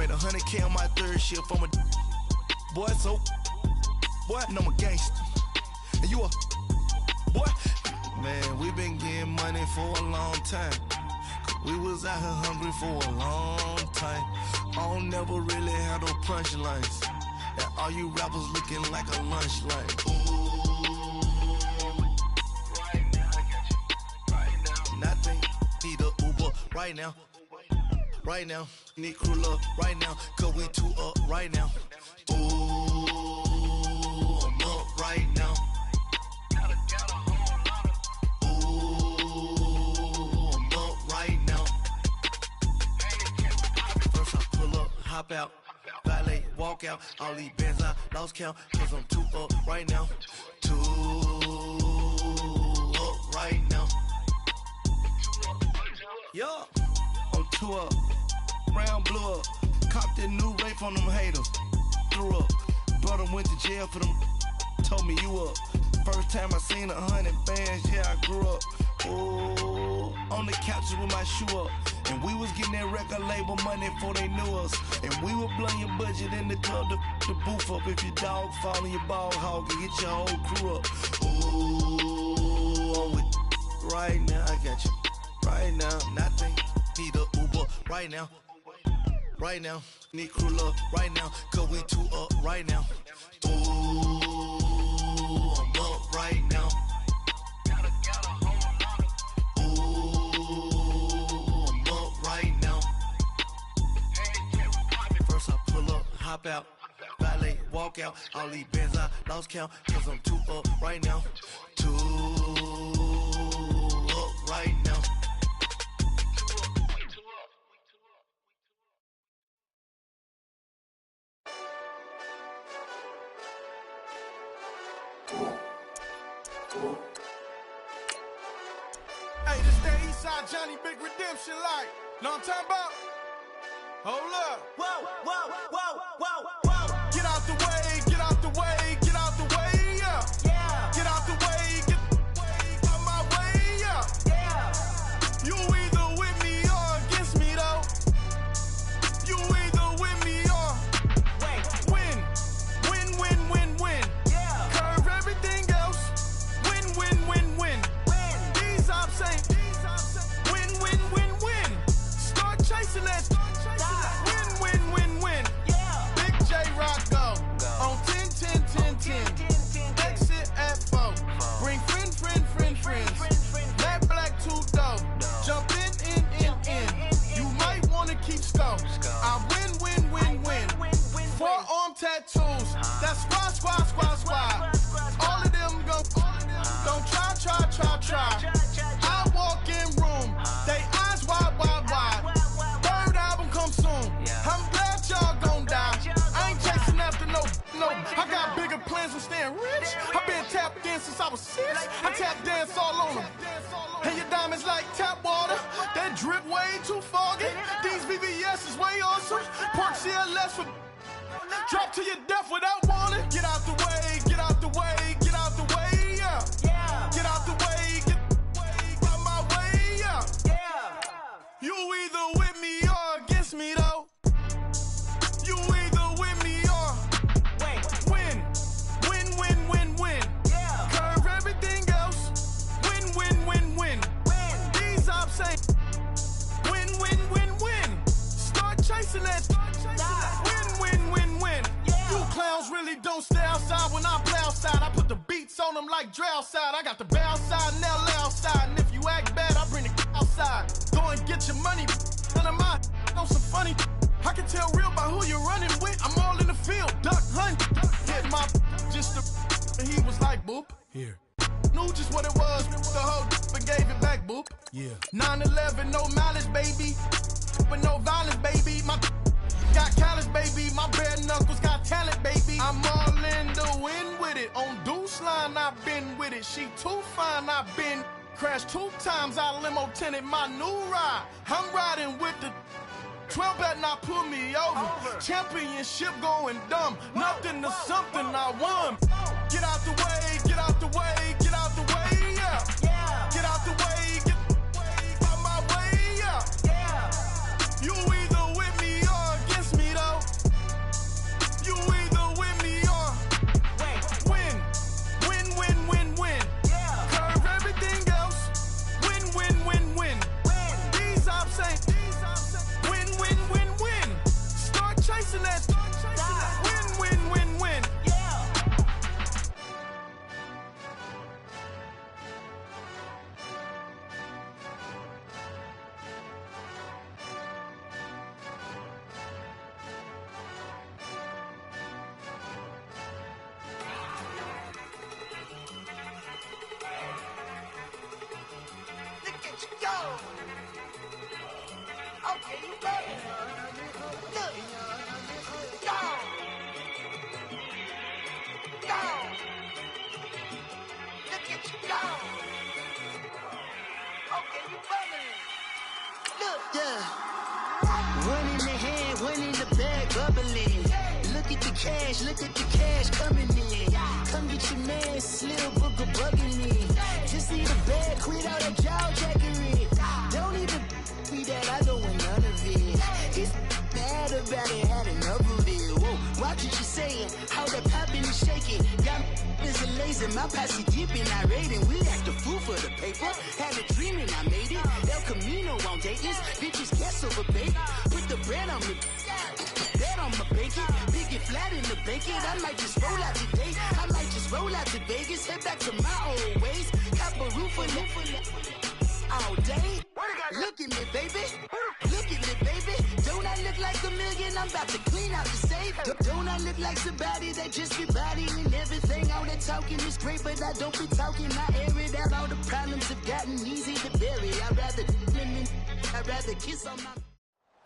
Made 100K on my third shift from a boy, so boy, and I'm a gangster. And you a boy. Man, we been getting money for a long time. We was out here hungry for a long time. I don't never really have no punchlines. And all you rappers looking like a lunch line. Right now, I got you. Right now, nothing. Need a Uber right now. Right now, need crew love right now. Cause we two up right now. Ooh, I'm up right now. Hop out, valet, walk out. All these bands I lost count. Cause I'm too up right now. Too up right now. Yeah, I'm too up. Round blew up. Copped that new rape from them haters. Threw up. Brother went to jail for them. Told me you up. First time I seen 100 bands, yeah, I grew up. Ooh, on the couches with my shoe up. And we was getting that record label money before they knew us. And we were blowing your budget in the club to boof up. If your dog fall in your ball hog and get your whole crew up. Ooh, I'm with right now, I got you. Right now, nothing. Need a Uber right now. Right now, need crew love right now. Cause we two up right now. Ooh, I'm up right now. Hop out, valet, walk out. All these bands I lost count. Cause I'm too up right now. Too up right now. Hey, this that Eastside Johnny Big Redemption like. Know what I'm talking about? Hold up. Whoa, whoa, whoa, whoa, whoa. Get out the way, get out the way, get out the way, yeah. Yeah. Get out the way, get out my way, yeah. Yeah. You either with me or against me, though. You either with me or win. Win, win, win, win. Yeah. Curve everything else. Win, win, win, win. Win. These I'm saying. Win, win, win, win. Start chasing that. On 10, 10, 10, 10. Exit at 4. Bring friends. Matt Black 2 dough. Jump in. You might wanna keep score. I win. Forearm tattoos. That's squad. All of them go. Don't try. I walk in room. They eyes wide. Third album come soon. I'm glad y'all gon' die. I ain't chasing after no. I got bigger plans with staying rich. I've been tapped in since I was 6. I tap dance all on them. And your diamonds like tap water. That drip way too foggy. These VVS is way awesome. Park CLS for drop to your death without warning. Get out the way, get out the way, get out the way, yeah. Get out the way, get out my way, yeah. You either with me or against me though. You either with me or win. Curve everything else. Win. These I'm saying. Win. Start chasing that. Win. You clowns really don't stay outside when I play outside. I put the beats on them like Dre outside. I got the bow side and LA outside. And if you act bad, I bring the outside. Go and get your money. None of my know some funny. I can tell real by who you're running with. I'm all in the field, duck hunt. Hit my just the. And he was like, boop. Here. Knew just what it was. The whole and gave it back, boop. Yeah. 9/11, no malice, baby. But no violence, baby. My got callous, baby. My bare knuckles got talent, baby. I'm all in the wind with it. On Deuce line, I've been with it. She too fine, I've been. Crashed 2 times, I limo tinted my new ride. I'm riding with the 12 better not pull me over. Championship going dumb. Nothing to something I won. Get out the way, get out the way, get out the way, yeah. Get out the way, get out my way, yeah. You either with me or against me, though. One in the hand, one in the bag, bubbling. Look at the cash coming in. Come get your man, Slim Booker bugging me. Just need a bag, quit all that jaw jackery. Don't even be that, I don't want none of it. He's mad about it, had enough of it. Whoa, watch what you saying, how that poppin' and shaking. Got is a laser, my posse dipping, I raiding. We act a fool for the paper. Had a dream and I made it. El Camino on Dayton's, bitches guess over bait. Put the bread on me, bet on my bacon. Big it flat in the bacon. I might just roll out today. I might just roll out to Vegas. Head back to my old ways. Cop a roof for all day. Look at me, baby. Look at me, baby. Don't I look like a million? I'm about to clean out the safe. Don't I look like somebody that just be bodying everything? All that talking is great, but I don't be talking. I air it out. All the problems have gotten easy to bury. I'd rather kiss on my...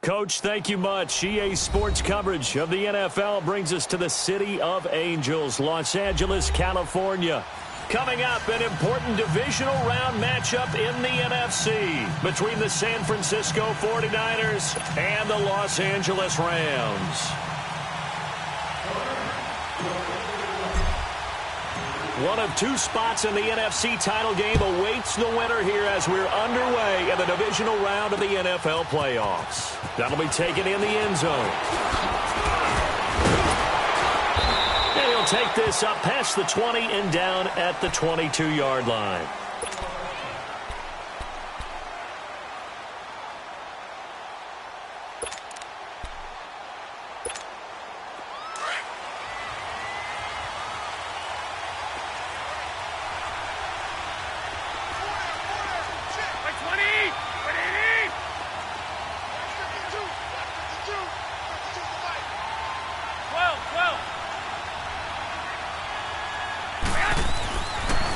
Coach, thank you much. EA Sports coverage of the NFL brings us to the City of Angels, Los Angeles, California. Coming up, an important divisional round matchup in the NFC between the San Francisco 49ers and the Los Angeles Rams. One of two spots in the NFC title game awaits the winner here as we're underway in the divisional round of the NFL playoffs. That'll be taken in the end zone. And he'll take this up past the 20 and down at the 22-yard line.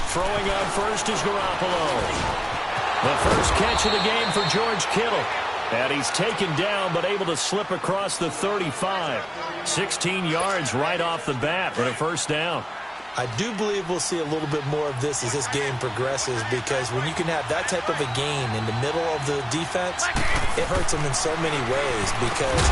Throwing on first is Garoppolo. The first catch of the game for George Kittle. And he's taken down but able to slip across the 35. 16 yards right off the bat for a first down. I do believe we'll see a little bit more of this as this game progresses, because when you can have that type of a gain in the middle of the defense, it hurts them in so many ways, because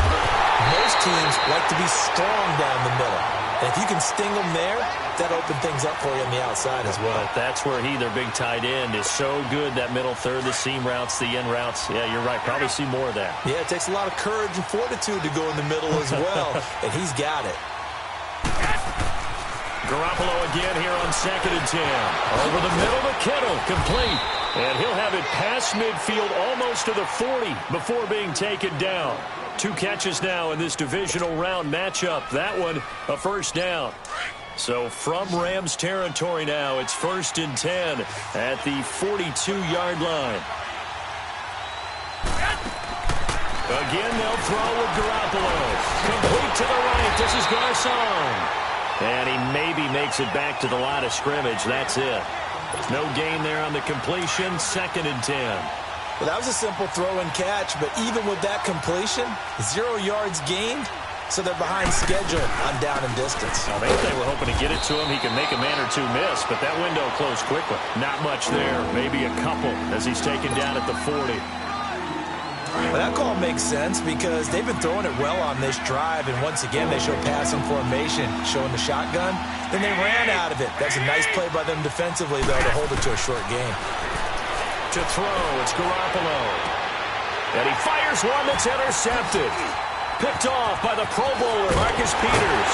most teams like to be strong down the middle. And if you can sting them there, that opens things up for you on the outside as well. But that's where their big tight end, is so good, that middle third, the seam routes, the end routes. Yeah, you're right. Probably see more of that. Yeah, it takes a lot of courage and fortitude to go in the middle as well, and he's got it. Garoppolo again here on 2nd and 10. Over the middle to Kittle, complete. And he'll have it past midfield almost to the 40 before being taken down. 2 catches now in this divisional round matchup. That one, a first down. So from Rams territory now, it's 1st and 10 at the 42-yard line. Again, they'll throw with Garoppolo. Complete to the right. This is Garcon. And he maybe makes it back to the line of scrimmage. That's it. No gain there on the completion. 2nd and 10. Well, that was a simple throw and catch, but even with that completion, 0 yards gained, so they're behind schedule on down and distance. Well, maybe they were hoping to get it to him. He can make a man or two miss, but that window closed quickly. Not much there. Maybe a couple as he's taken down at the 40. Well, that call makes sense because they've been throwing it well on this drive, and once again they show passing formation, showing the shotgun. Then they ran out of it. That's a nice play by them defensively, though, to hold it to a short game. To throw, it's Garoppolo. And he fires one that's intercepted. Picked off by the Pro Bowler, Marcus Peters.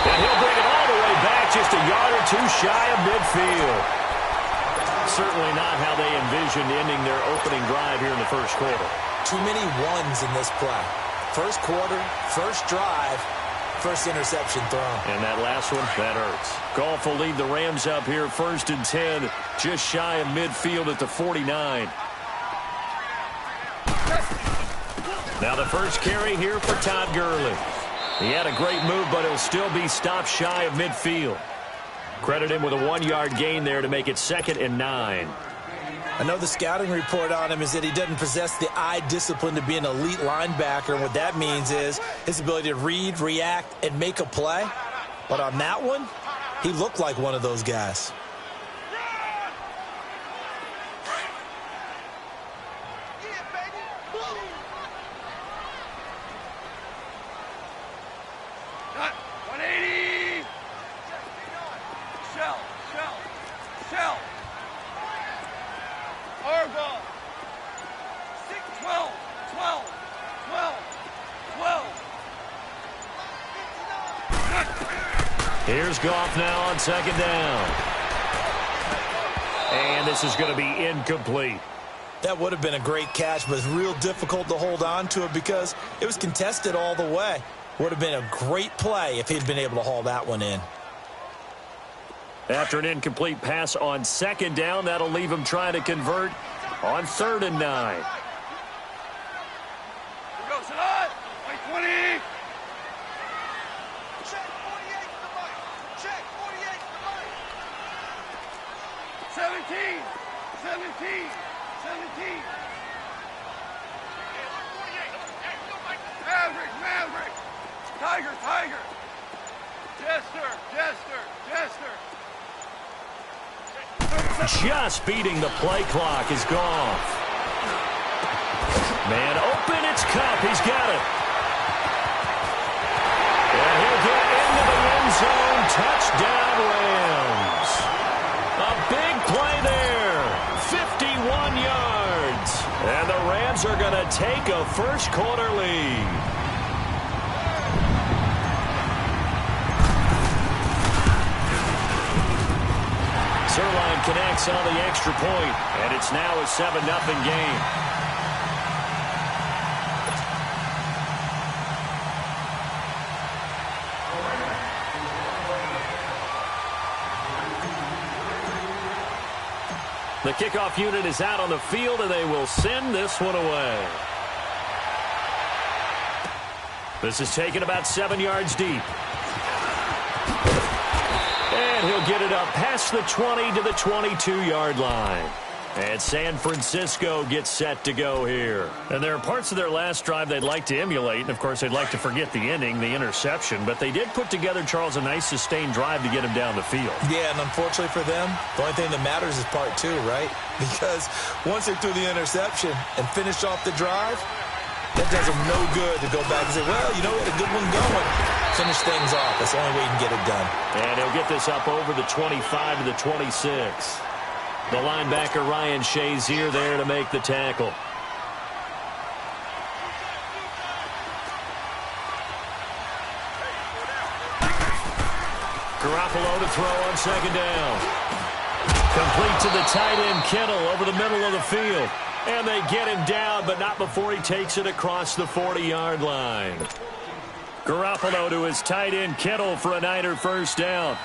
And he'll bring it all the way back, just a yard or two shy of midfield. Certainly not how they envisioned ending their opening drive here in the first quarter. Too many ones in this play. First quarter, first drive, first interception thrown. And that last one, that hurts. Goff will lead the Rams up here, 1st and 10, just shy of midfield at the 49. Now the first carry here for Todd Gurley. He had a great move, but he'll still be stopped shy of midfield. Credit him with a 1-yard gain there to make it 2nd and 9. I know the scouting report on him is that he doesn't possess the eye discipline to be an elite linebacker, and what that means is his ability to read, react, and make a play. But on that one, he looked like one of those guys. Here's Goff now on second down. And this is going to be incomplete. That would have been a great catch, but it's real difficult to hold on to it because it was contested all the way. Would have been a great play if he'd been able to haul that one in. After an incomplete pass on second down, that'll leave him trying to convert on 3rd and 9. Here goes it on. 20. Check 48 to the mic. Check 48 to the mic. 17. 17. 17. Maverick. Tiger. Jester. Just beating the play clock is Goff. Man open, it's Cup. He's got it. And he'll get into the end zone. Touchdown, Rams. A big play there. 51 yards. And the Rams are going to take a first-quarter lead. Sirline connects on the extra point, and it's now a 7-0 game. The kickoff unit is out on the field, and they will send this one away. This is taken about 7 yards deep. And he'll get it up past the 20 to the 22-yard line. And San Francisco gets set to go here. And there are parts of their last drive they'd like to emulate. And, of course, they'd like to forget the ending, the interception. But they did put together, Charles, a nice sustained drive to get him down the field. Yeah, and unfortunately for them, the only thing that matters is part 2, right? Because once they threw the interception and finished off the drive, that does them no good to go back and say, well, you know, we had a good one going. Finish things off. That's the only way you can get it done. And he'll get this up over the 25 to the 26. The linebacker, Ryan Shazier, there to make the tackle. Garoppolo to throw on second down. Complete to the tight end, Kittle, over the middle of the field. And they get him down, but not before he takes it across the 40-yard line. Garoppolo to his tight end, Kittle, for a Niner first down.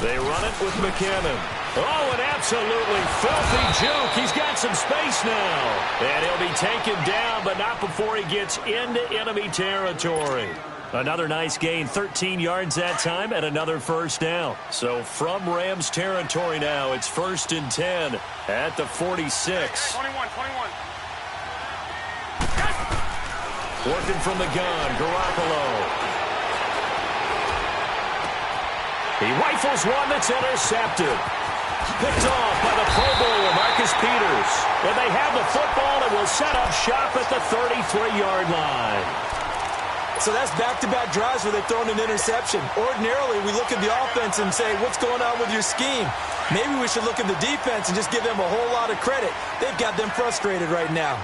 They run it with McKinnon. Oh, an absolutely filthy juke. He's got some space now. And he'll be taken down, but not before he gets into enemy territory. Another nice gain, 13 yards that time, and another first down. So from Rams territory now, it's 1st and 10 at the 46. 21. Working from the gun, Garoppolo. He rifles one that's intercepted. Picked off by the Pro Bowler, Marcus Peters. And they have the football and will set up shop at the 33-yard line. So that's back-to-back drives where they've thrown an interception. Ordinarily, we look at the offense and say, what's going on with your scheme? Maybe we should look at the defense and just give them a whole lot of credit. They've got them frustrated right now.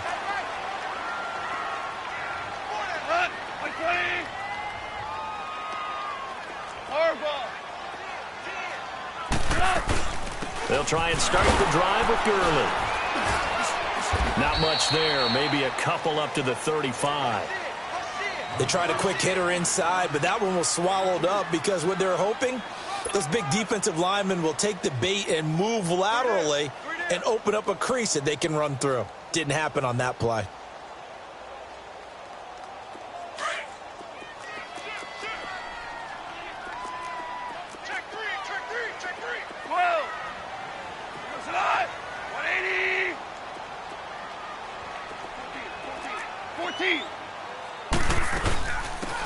They'll try and start the drive with Gurley. Not much there. Maybe a couple up to the 35. They tried a quick hitter inside, but that one was swallowed up because what they're hoping, those big defensive linemen will take the bait and move laterally and open up a crease that they can run through. Didn't happen on that play.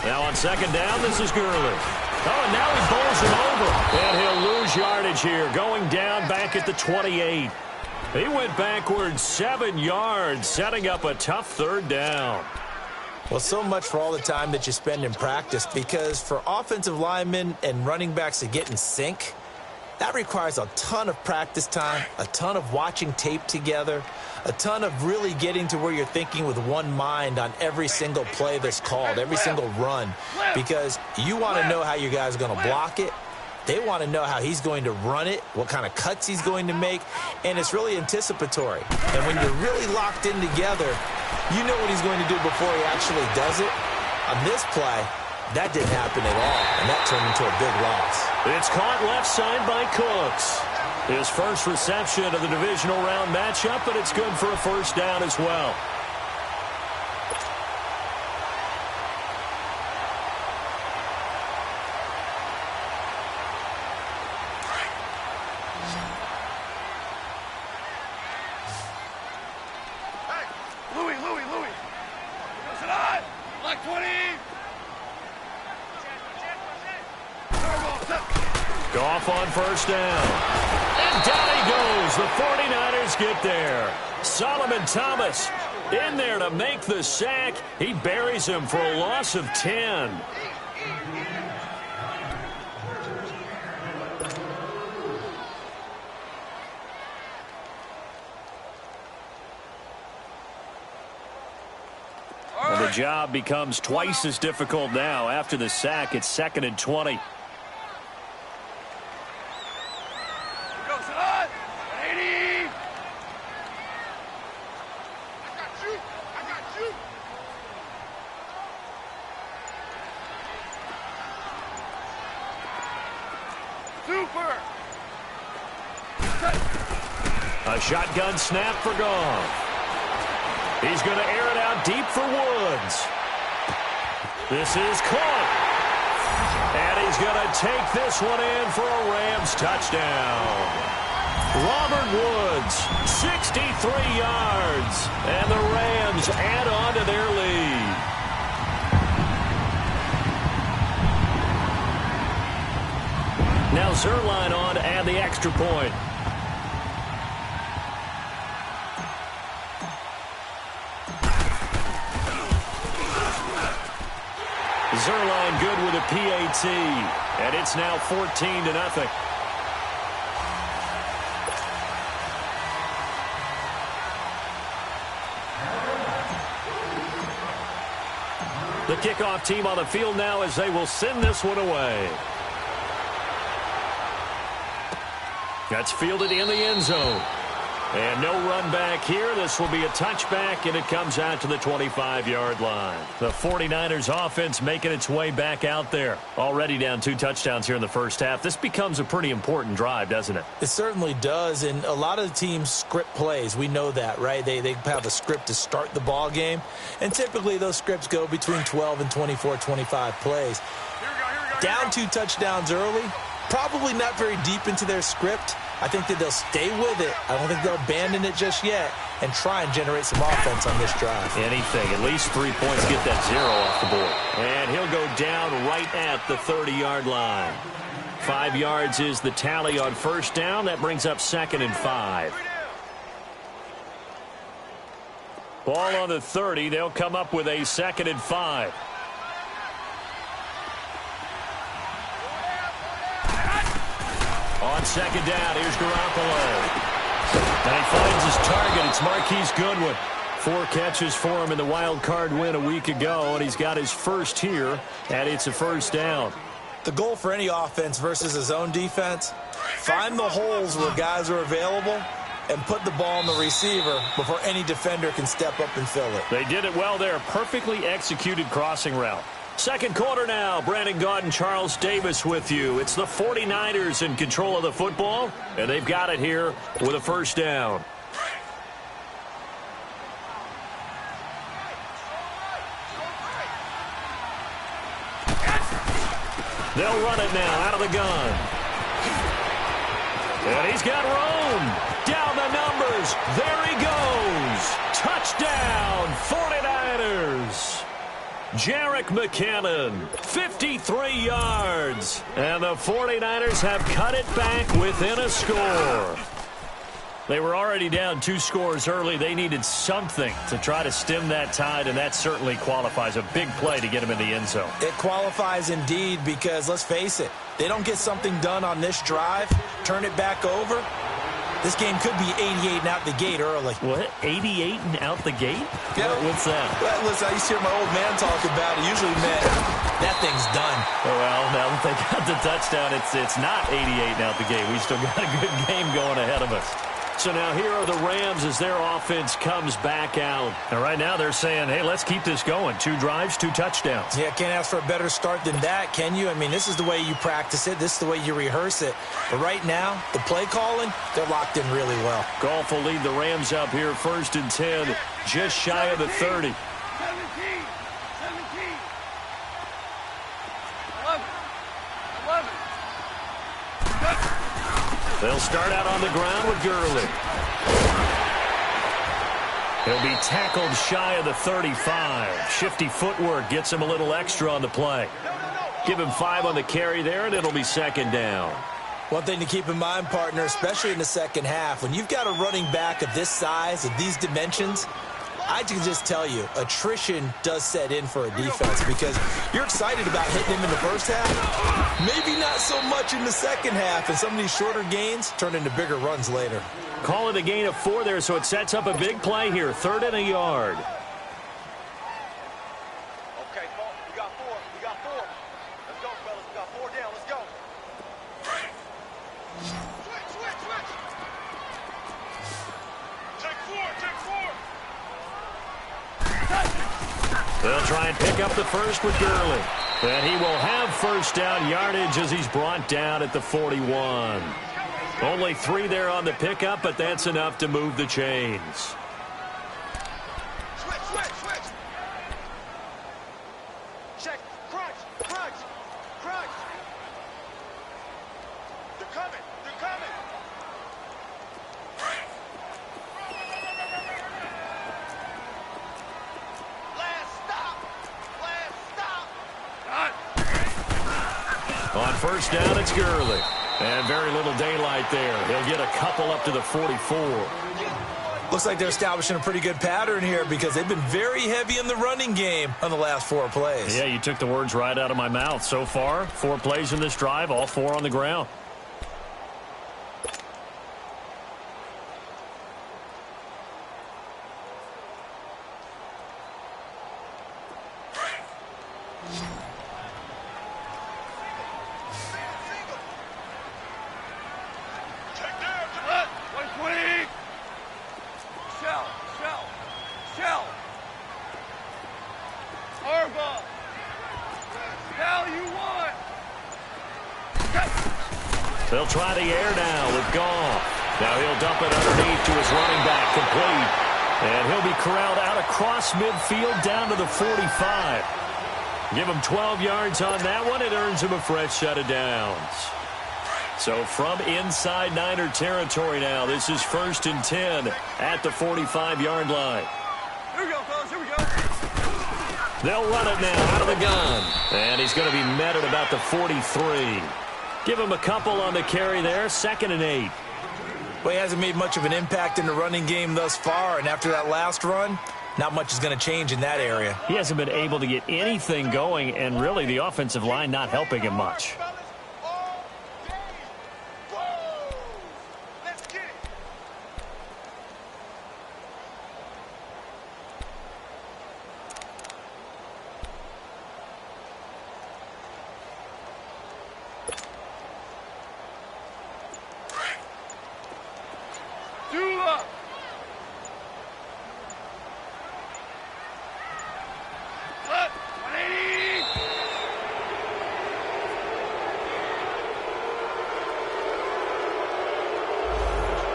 Now on second down, this is Gurley. Oh, and now he bowls it over. And he'll lose yardage here, going down back at the 28. He went backwards 7 yards, setting up a tough third down. Well, so much for all the time that you spend in practice, because for offensive linemen and running backs to get in sync, that requires a ton of practice time, a ton of watching tape together, a ton of really getting to where you're thinking with one mind on every single play that's called, every single run, because you want to know how your guy's going to block it. They want to know how he's going to run it, what kind of cuts he's going to make, and it's really anticipatory. And when you're really locked in together, you know what he's going to do before he actually does it. On this play, that didn't happen at all, and that turned into a big loss. It's caught left side by Cooks. His first reception of the divisional round matchup, but it's good for a first down as well. Goff on first down. And down he goes. The 49ers get there. Solomon Thomas in there to make the sack. He buries him for a loss of 10. And the job becomes twice as difficult now. After the sack, it's 2nd and 20. A shotgun snap for Goff. He's going to air it out deep for Woods. This is caught. And he's going to take this one in for a Rams touchdown. Robert Woods, 63 yards. And the Rams add on to their lead. Now Zerline on to add the extra point. Zerline good with a PAT, and it's now 14-0. The kickoff team on the field now as they will send this one away. That's fielded in the end zone. And no run back here. This will be a touchback, and it comes out to the 25-yard line. The 49ers offense making its way back out there. Already down 2 touchdowns here in the first half. This becomes a pretty important drive, doesn't it? It certainly does, and a lot of the teams script plays. We know that, right? They have a script to start the ball game, and typically those scripts go between 12 and 24, 25 plays. Down 2 touchdowns early, probably not very deep into their script. I think that they'll stay with it. I don't think they'll abandon it just yet and try and generate some offense on this drive. Anything. At least 3 points. Get that 0 off the board. And he'll go down right at the 30-yard line. 5 yards is the tally on first down. That brings up 2nd and 5. Ball on the 30. They'll come up with a 2nd and 5. On second down, here's Garoppolo. And he finds his target. It's Marquise Goodwin. 4 catches for him in the wild card win a week ago, and he's got his first here, and it's a first down. The goal for any offense versus his own defense, find the holes where guys are available and put the ball on the receiver before any defender can step up and fill it. They did it well there. Perfectly executed crossing route. Second quarter now. Brandon Gaudin and Charles Davis with you. It's the 49ers in control of the football, and they've got it here with a first down. They'll run it now out of the gun. And he's got room. Down the numbers. There he goes. Touchdown, 49ers. Jerick McKinnon, 53 yards. And the 49ers have cut it back within a score. They were already down 2 scores early. They needed something to try to stem that tide, and that certainly qualifies. A big play to get them in the end zone. It qualifies indeed because, let's face it, they don't get something done on this drive, turn it back over. This game could be 88 and out the gate early. What? 88 and out the gate? Yeah. What's that? Well, listen, I used to hear my old man talk about it. Usually meant that thing's done. Well, now that they got the touchdown, it's not 88 and out the gate. We still got a good game going ahead of us. So now here are the Rams as their offense comes back out. And right now they're saying, hey, let's keep this going. 2 drives, 2 touchdowns. Yeah, can't ask for a better start than that, can you? I mean, this is the way you practice it. This is the way you rehearse it. But right now, the play calling, they're locked in really well. Goff will lead the Rams up here 1st and 10, just shy of the 30. 17. They'll start out on the ground with Gurley. He'll be tackled shy of the 35. Shifty footwork gets him a little extra on the play. Give him 5 on the carry there, and it'll be 2nd down. One thing to keep in mind, partner, especially in the second half, when you've got a running back of this size, of these dimensions, I can just tell you, attrition does set in for a defense because you're excited about hitting him in the first half. Maybe not so much in the second half, and some of these shorter gains turn into bigger runs later. Call it a gain of 4 there, so it sets up a big play here. 3rd and a yard. Okay, we got 4. We got 4. Let's go, fellas. We got 4 down. Let's go. Switch. Take 4. They'll try and pick up the first with Gurley. And he will have 1st down yardage as he's brought down at the 41. Only 3 there on the pickup, but that's enough to move the chains. Switch. Check. Crunch. They're coming. On 1st down, it's Gurley. And very little daylight there. He'll get a couple up to the 44. Looks like they're establishing a pretty good pattern here because they've been very heavy in the running game on the last 4 plays. Yeah, you took the words right out of my mouth. So far, 4 plays in this drive, all 4 on the ground. They'll try the air now with Goff. Now he'll dump it underneath to his running back, complete. And he'll be corralled out across midfield down to the 45. Give him 12 yards on that one. It earns him a fresh set of downs. So from inside Niner territory now, this is 1st and 10 at the 45-yard line. Here we go, fellas. Here we go. They'll run it now out of the gun. And he's going to be met at about the 43. Give him a couple on the carry there. 2nd and 8. Well, he hasn't made much of an impact in the running game thus far, and after that last run, not much is going to change in that area. He hasn't been able to get anything going, and really the offensive line not helping him much.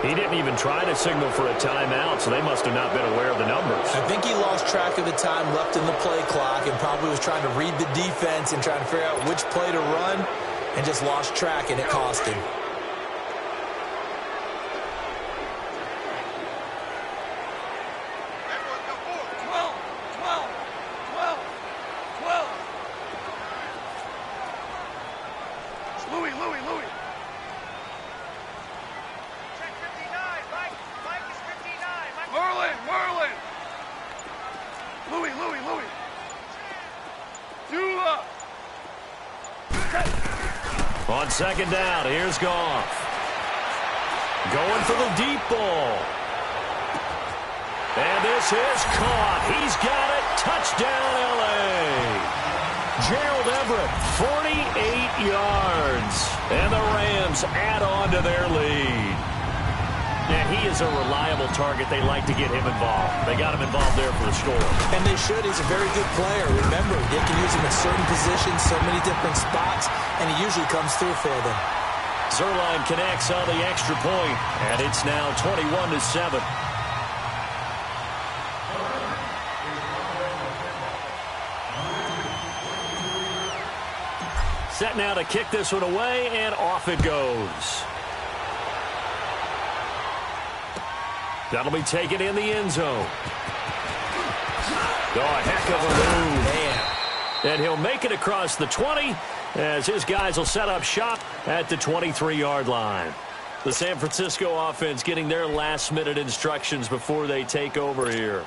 He didn't even try to signal for a timeout, so they must have not been aware of the numbers. I think he lost track of the time left in the play clock and probably was trying to read the defense and trying to figure out which play to run and just lost track, and it cost him. On second down, here's Goff. Going for the deep ball. And this is caught. He's got it. Touchdown, L.A. Gerald Everett, 48 yards. And the Rams add on to their lead. And he is a reliable target. They like to get him involved. They got him involved there for the score. And they should. He's a very good player. Remember, they can use him in certain positions, so many different spots, and he usually comes through for them. Zerline connects on the extra point, and it's now 21-7. Set now to kick this one away, and off it goes. That'll be taken in the end zone. Oh, a heck of a move. Man. And he'll make it across the 20 as his guys will set up shop at the 23-yard line. The San Francisco offense getting their last-minute instructions before they take over here.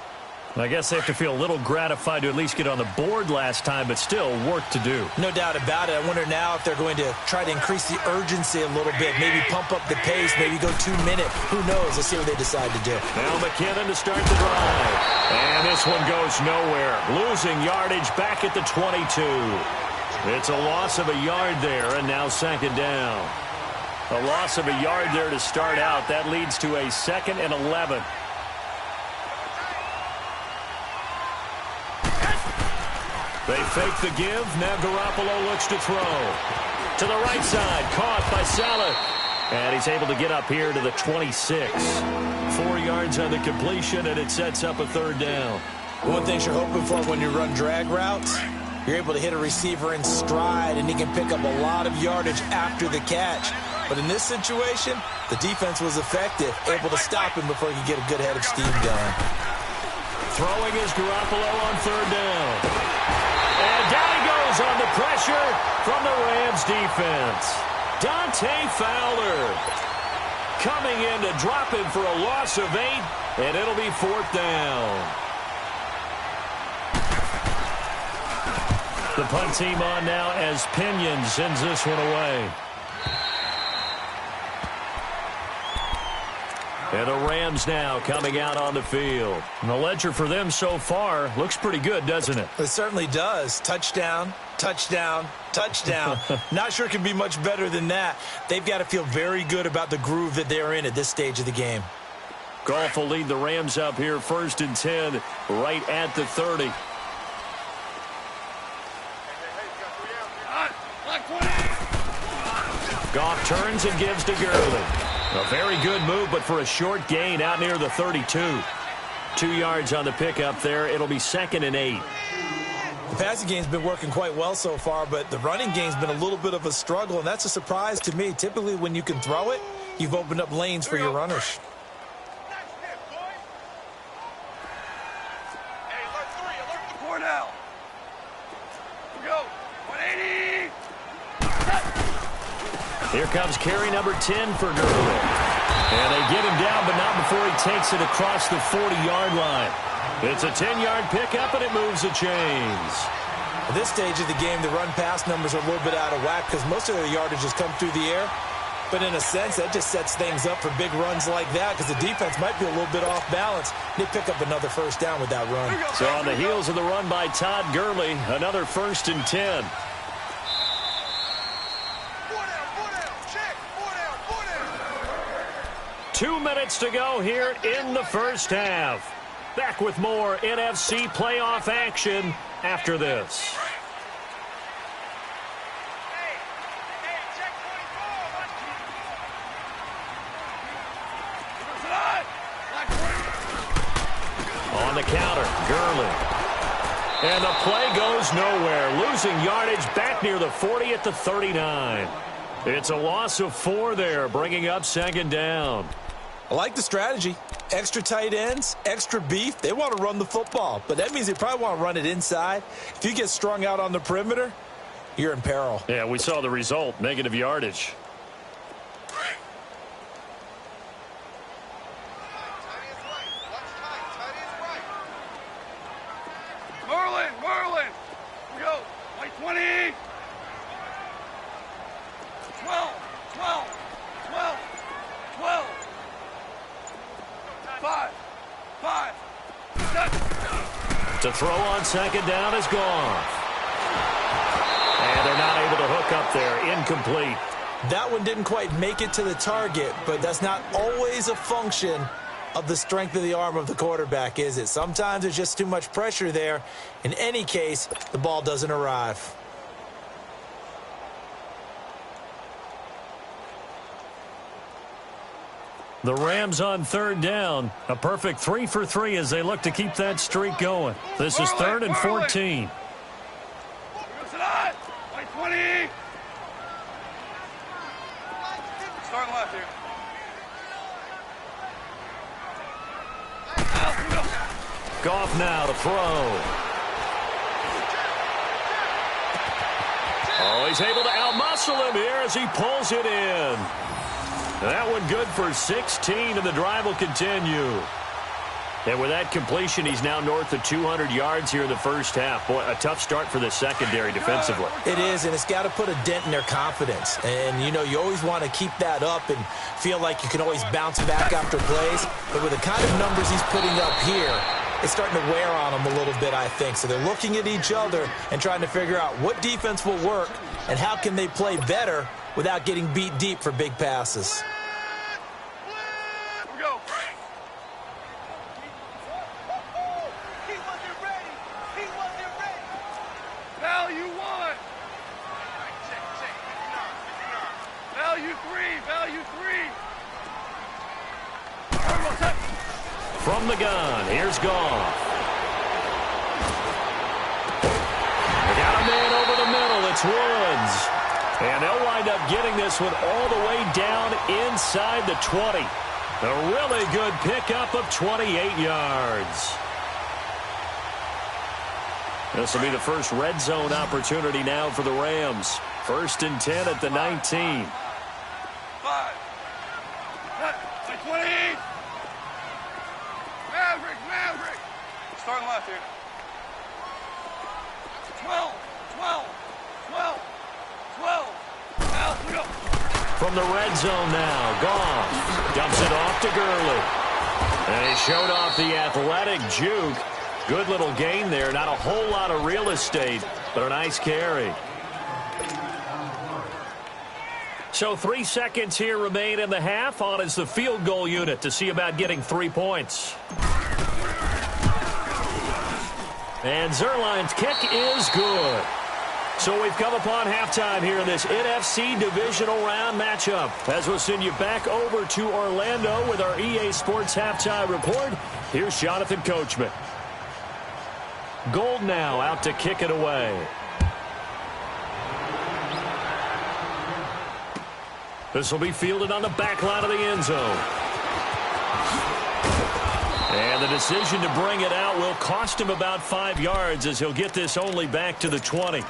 I guess they have to feel a little gratified to at least get on the board last time, but still work to do. No doubt about it. I wonder now if they're going to try to increase the urgency a little bit, maybe pump up the pace, maybe go 2-minute. Who knows? Let's see what they decide to do. Now McKinnon to start the drive. And this one goes nowhere. Losing yardage back at the 22. It's a loss of a yard there, and now second down. A loss of a yard there to start out. That leads to a 2nd and 11. They fake the give. Now Garoppolo looks to throw. To the right side. Caught by Salah. And he's able to get up here to the 26. 4 yards on the completion, and it sets up a third down. One thing you're hoping for when you run drag routes, you're able to hit a receiver in stride, and he can pick up a lot of yardage after the catch. But in this situation, the defense was effective, able to stop him before he could get a good head of steam going. Throwing is Garoppolo on third down. And down he goes on the pressure from the Rams defense. Dante Fowler coming in to drop him for a loss of 8, and it'll be 4th down. The punt team on now as Pinion sends this one away. And the Rams now coming out on the field. And the ledger for them so far looks pretty good, doesn't it? It certainly does. Touchdown, touchdown, touchdown. Not sure it can be much better than that. They've got to feel very good about the groove that they're in at this stage of the game. Goff will lead the Rams up here 1st and 10 right at the 30. Goff turns and gives to Gurley. A very good move, but for a short gain out near the 32. 2 yards on the pickup there. It'll be 2nd and 8. The passing game's been working quite well so far, but the running game's been a little bit of a struggle, and that's a surprise to me. Typically, when you can throw it, you've opened up lanes for your runners. Here comes carry number 10 for Gurley. And they get him down, but not before he takes it across the 40-yard line. It's a 10-yard pickup, and it moves the chains. At this stage of the game, the run-pass numbers are a little bit out of whack because most of their yardage has come through the air. But in a sense, that just sets things up for big runs like that because the defense might be a little bit off balance. They pick up another 1st down with that run. So on the heels of the run by Todd Gurley, another 1st and 10. 2 minutes to go here in the first half. Back with more NFC playoff action after this. On the counter, Gurley. And the play goes nowhere. Losing yardage back near the 40 at the 39. It's a loss of 4 there, bringing up 2nd down. I like the strategy. Extra tight ends, extra beef. They want to run the football, but that means they probably want to run it inside. If you get strung out on the perimeter, you're in peril. Yeah, we saw the result, negative yardage. Merlin, go. White 20. 12. To throw on second down is gone. And they're not able to hook up there. Incomplete. That one didn't quite make it to the target, but that's not always a function of the strength of the arm of the quarterback, is it? Sometimes there's just too much pressure there. In any case, the ball doesn't arrive. The Rams on third down. A perfect 3 for 3 as they look to keep that streak going. This is 3rd and 14. Starting left here. Goff now to throw. Oh, he's able to outmuscle him here as he pulls it in. That one good for 16, and the drive will continue. And with that completion, he's now north of 200 yards here in the first half. Boy, a tough start for the secondary defensively. It is, and it's got to put a dent in their confidence. And, you know, you always want to keep that up and feel like you can always bounce back after plays. But with the kind of numbers he's putting up here, it's starting to wear on them a little bit, I think. So they're looking at each other and trying to figure out what defense will work and how can they play better without getting beat deep for big passes. From the gun, here's Goff. They got a man over the middle. It's Woods. And they'll wind up getting this one all the way down inside the 20. A really good pickup of 28 yards. This will be the first red zone opportunity now for the Rams. 1st and 10 at the 19. 20. Maverick. Starting left here. 12. Now, we go. From the red zone now, Goff dumps it off to Gurley. And he showed off the athletic juke. Good little gain there. Not a whole lot of real estate, but a nice carry. So 3 seconds here remain in the half. On is the field goal unit to see about getting 3 points. And Zerline's kick is good. So we've come upon halftime here in this NFC divisional round matchup. As we'll send you back over to Orlando with our EA Sports halftime report, here's Jonathan Coachman. Gold now out to kick it away. This will be fielded on the back line of the end zone. And the decision to bring it out will cost him about 5 yards as he'll get this only back to the 20.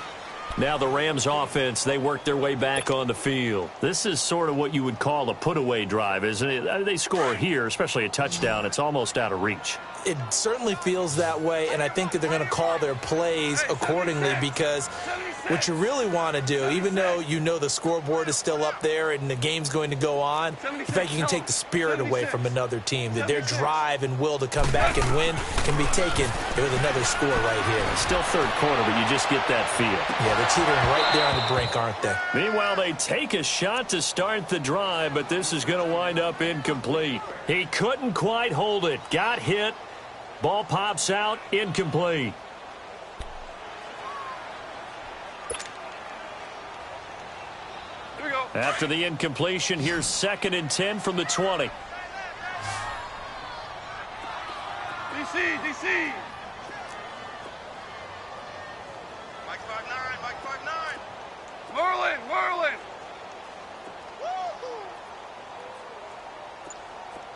Now the Rams offense, they work their way back on the field. This is sort of what you would call a put-away drive, isn't it? They score here, especially a touchdown. It's almost out of reach. It certainly feels that way, and I think that they're going to call their plays accordingly because what you really want to do, even though you know the scoreboard is still up there and the game's going to go on, in fact, you can take the spirit away from another team, that their drive and will to come back and win can be taken with another score right here. Still third quarter, but you just get that feel. Yeah, they're teetering right there on the brink, aren't they? Meanwhile, they take a shot to start the drive, but this is going to wind up incomplete. He couldn't quite hold it. Got hit. Ball pops out. Incomplete. Here we go. After the incompletion, here's 2nd and 10 from the 20. DC. Mike 5'9". Whirling.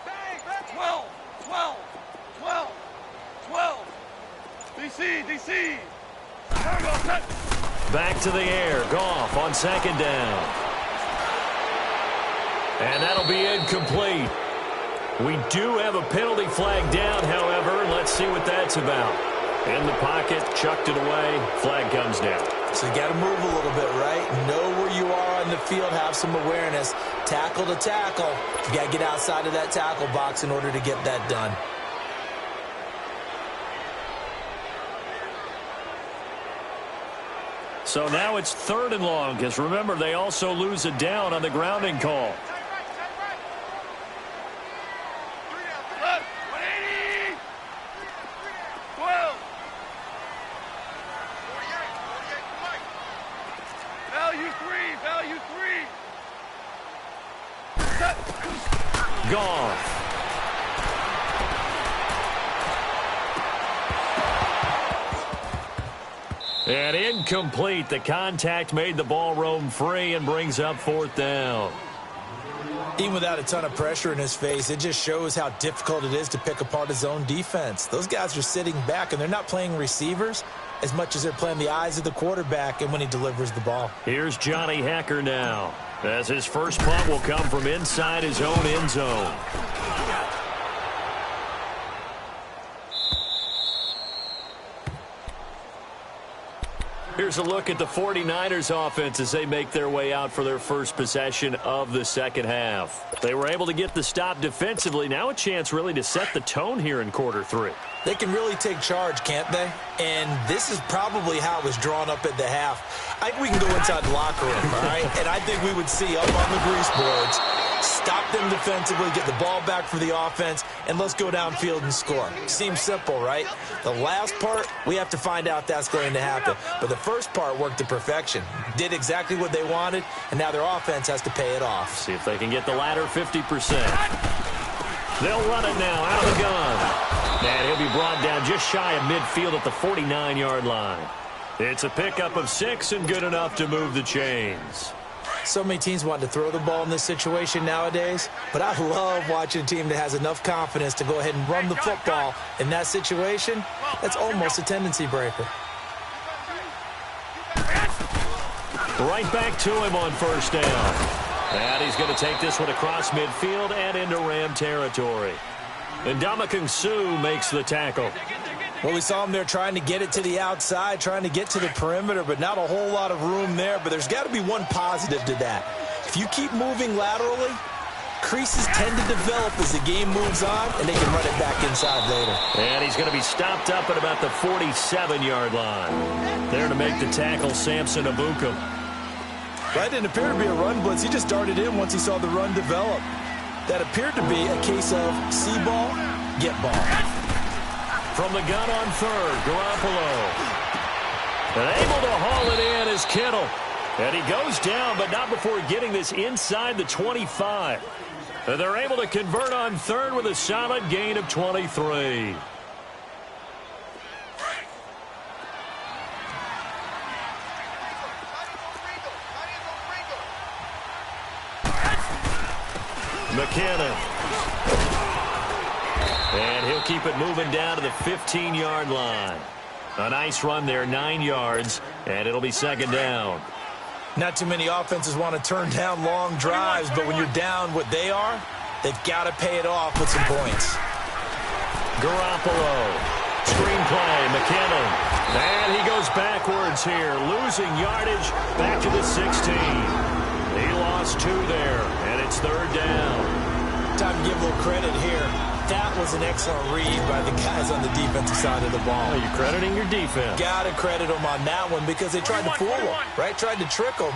Bang. 12. DC. Back to the air. Goff on 2nd down. And that'll be incomplete. We do have a penalty flag down, however. Let's see what that's about. In the pocket, chucked it away. Flag comes down. So you got to move a little bit, right? Know where you are on the field, have some awareness. Tackle to tackle. You got to get outside of that tackle box in order to get that done. So now it's 3rd and long, because remember, they also lose a down on the grounding call. Gone. And incomplete. The contact made the ball roam free and brings up 4th down. Even without a ton of pressure in his face, it just shows how difficult it is to pick apart his own defense. Those guys are sitting back, and they're not playing receivers as much as they're playing the eyes of the quarterback and when he delivers the ball. Here's Johnny Hecker now, as his first punt will come from inside his own end zone. Here's a look at the 49ers offense as they make their way out for their first possession of the second half. They were able to get the stop defensively. Now a chance really to set the tone here in quarter 3. They can really take charge, can't they? And this is probably how it was drawn up at the half. I think we can go inside the locker room, all right? And I think we would see up on the grease boards, stop them defensively, get the ball back for the offense, and let's go downfield and score. Seems simple, right? The last part, we have to find out that's going to happen. But the first part worked to perfection. Did exactly what they wanted, and now their offense has to pay it off. See if they can get the latter 50%. They'll run it now out of the gun. And he'll be brought down just shy of midfield at the 49-yard line. It's a pickup of 6 and good enough to move the chains. So many teams want to throw the ball in this situation nowadays, but I love watching a team that has enough confidence to go ahead and run the football in that situation. That's almost a tendency breaker. Right back to him on first down. And he's going to take this one across midfield and into Ram territory. And Ndamukong Suh makes the tackle. Well, we saw him there trying to get it to the outside, trying to get to the perimeter, but not a whole lot of room there. But there's got to be one positive to that. If you keep moving laterally, creases tend to develop as the game moves on, and they can run it back inside later. And he's going to be stopped up at about the 47-yard line. There to make the tackle, Samson Ebukam. That didn't appear to be a run blitz. He just darted in once he saw the run develop. That appeared to be a case of see ball, get ball. From the gun on 3rd, Garoppolo. And able to haul it in is Kittle. And he goes down, but not before getting this inside the 25. And they're able to convert on 3rd with a solid gain of 23. McKinnon. And he'll keep it moving down to the 15-yard line. A nice run there, 9 yards, and it'll be second down. Not too many offenses want to turn down long drives, but when you're down what they are, they've got to pay it off with some points. Garoppolo. Screenplay, McKinnon. And he goes backwards here, losing yardage back to the 16. He lost 2 there, and it's 3rd down. Time to give a little credit here. That was an excellent read by the guys on the defensive side of the ball. Oh, you're crediting your defense. Got to credit them on that one because they tried to fool them, right? Tried to trick them.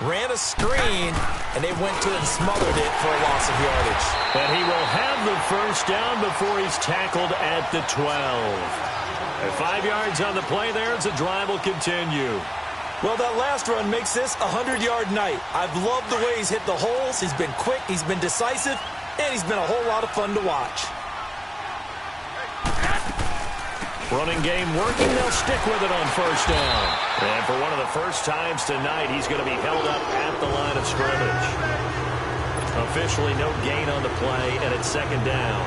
Ran a screen, and they went to it and smothered it for a loss of yardage. And he will have the first down before he's tackled at the 12. And 5 yards on the play there as the drive will continue. Well, that last run makes this a 100-yard night. I've loved the way he's hit the holes. He's been quick. He's been decisive. And he's been a whole lot of fun to watch. Running game working. They'll stick with it on first down. And for one of the first times tonight, he's going to be held up at the line of scrimmage. Officially no gain on the play, and it's second down.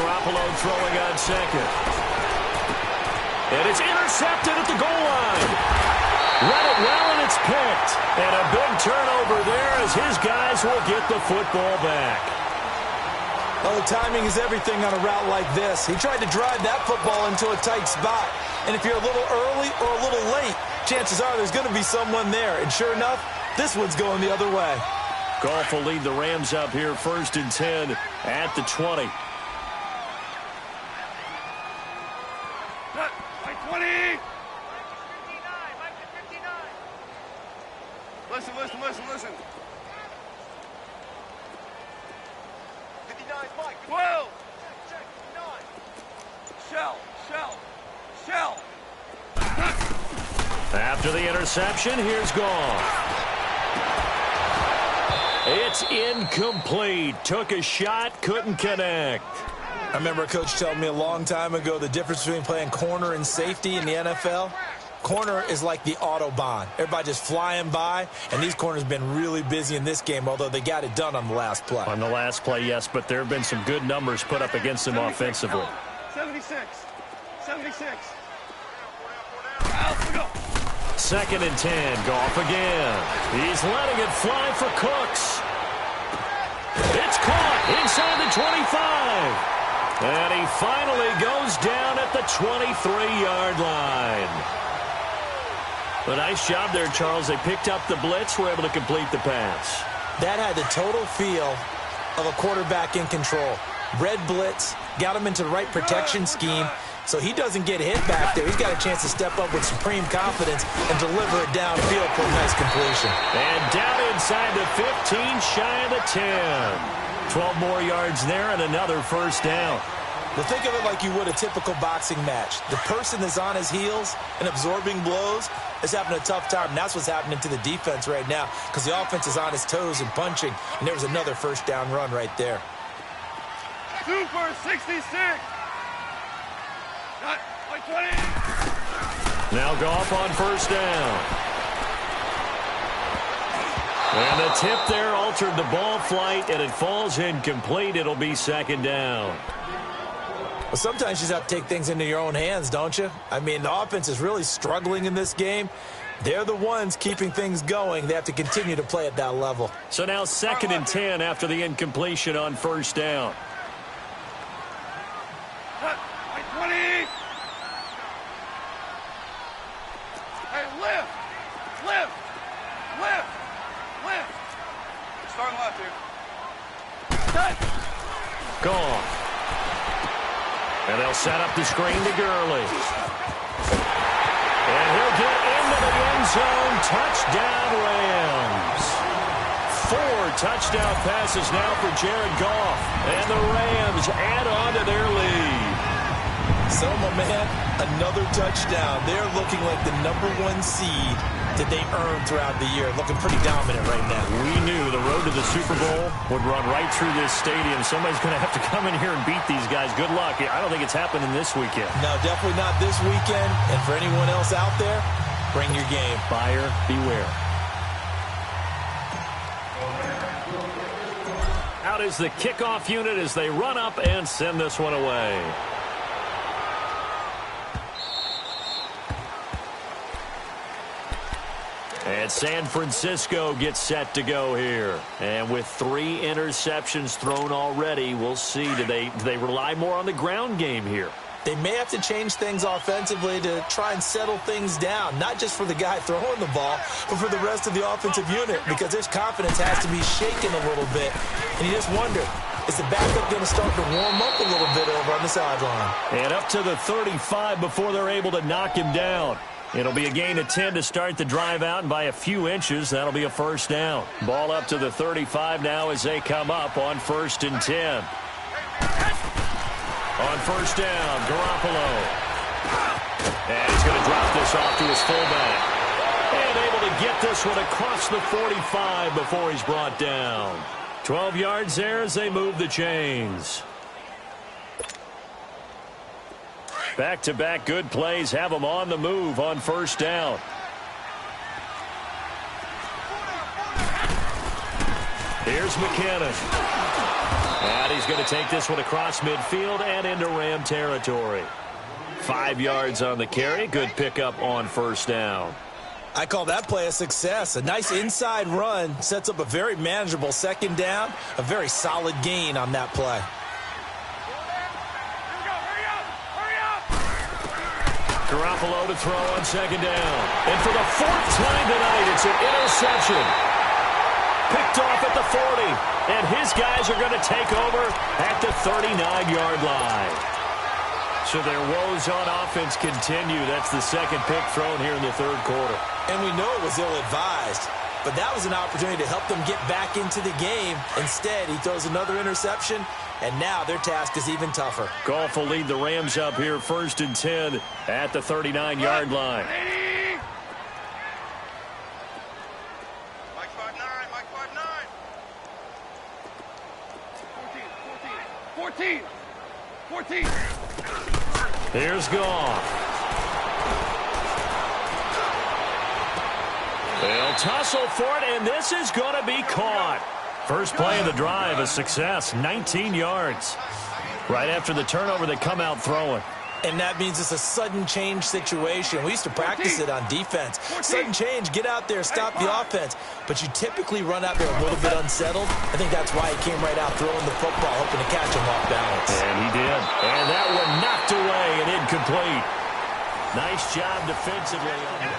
Garoppolo throwing on second. And it's intercepted at the goal line. Read it well, and it's picked. And a big turnover there as his guys will get the football back. Well, the timing is everything on a route like this. He tried to drive that football into a tight spot. And if you're a little early or a little late, chances are there's going to be someone there. And sure enough, this one's going the other way. Goff will lead the Rams up here 1st and 10 at the 20. Mike 20! 59, Mike to 59. Listen. 59 's Mike. 12! Check, 9. Shell. After the interception, here's Goff. It's incomplete. Took a shot, couldn't connect. I remember a coach telling me a long time ago the difference between playing corner and safety in the NFL. Corner is like the Autobahn. Everybody just flying by, and these corners have been really busy in this game, although they got it done on the last play. On the last play, yes, but there have been some good numbers put up against them offensively. 76. 2nd and 10, Goff again. He's letting it fly for Cooks. It's caught inside the 25. And he finally goes down at the 23-yard line. A nice job there, Charles. They picked up the blitz, were able to complete the pass. That had the total feel of a quarterback in control. Red blitz, got him into the right protection scheme, so he doesn't get hit back there. He's got a chance to step up with supreme confidence and deliver it downfield for a nice completion. And down inside the 15, shy of the 10. 12 more yards there and another 1st down. Well, think of it like you would a typical boxing match. The person that's on his heels and absorbing blows is having a tough time. And that's what's happening to the defense right now because the offense is on his toes and punching. And there was another 1st down run right there. Super 66. Like 20. Now Goff on 1st down. And the tip there altered the ball flight, and it falls incomplete. It'll be 2nd down. Well, sometimes you just have to take things into your own hands, don't you? I mean, the offense is really struggling in this game. They're the ones keeping things going. They have to continue to play at that level. So now 2nd and 10 after the incompletion on 1st down. Like 20. Hey, lift. Starting left here. Gone. And they'll set up the screen to Gurley. And he'll get into the end zone. Touchdown, Rams. 4 touchdown passes now for Jared Goff. And the Rams add on to their lead. So, my man, another touchdown. They're looking like the #1 seed that they earned throughout the year. Looking pretty dominant right now. We knew the road to the Super Bowl would run right through this stadium. Somebody's going to have to come in here and beat these guys. Good luck. I don't think it's happening this weekend. No, definitely not this weekend. And for anyone else out there, bring your game. Buyer beware. Out is the kickoff unit as they run up and send this one away. And San Francisco gets set to go here. And with 3 interceptions thrown already, we'll see. Do they rely more on the ground game here? They may have to change things offensively to try and settle things down, not just for the guy throwing the ball, but for the rest of the offensive unit, because their confidence has to be shaken a little bit. And you just wonder, is the backup going to start to warm up a little bit over on the sideline? And up to the 35 before they're able to knock him down. It'll be a gain of 10 to start the drive out, and by a few inches, that'll be a 1st down. Ball up to the 35 now as they come up on 1st and 10. On 1st down, Garoppolo. And he's going to drop this off to his fullback. And able to get this one across the 45 before he's brought down. 12 yards there as they move the chains. Back-to-back good plays have them on the move on 1st down. Here's McKinnon. And he's going to take this one across midfield and into Ram territory. 5 yards on the carry. Good pickup on first down. I call that play a success. A nice inside run sets up a very manageable second down. A very solid gain on that play. Garoppolo to throw on second down. And for the 4th time tonight, it's an interception. Picked off at the 40. And his guys are going to take over at the 39-yard line. So their woes on offense continue. That's the second pick thrown here in the third quarter. And we know it was ill-advised, but that was an opportunity to help them get back into the game. Instead, he throws another interception, and now their task is even tougher. Goff will lead the Rams up here 1st and 10 at the 39-yard line. Mike 5-9, Mike 5-9. 14. Here's Goff. They'll tussle for it, and this is going to be caught. First play of the drive, a success, 19 yards. Right after the turnover, they come out throwing. And that means it's a sudden change situation. We used to practice it on defense. Sudden change, get out there, stop the offense. But you typically run out there a little bit unsettled. I think that's why he came right out throwing the football, hoping to catch him off balance. And he did. And that one knocked away and incomplete. Nice job defensively on that.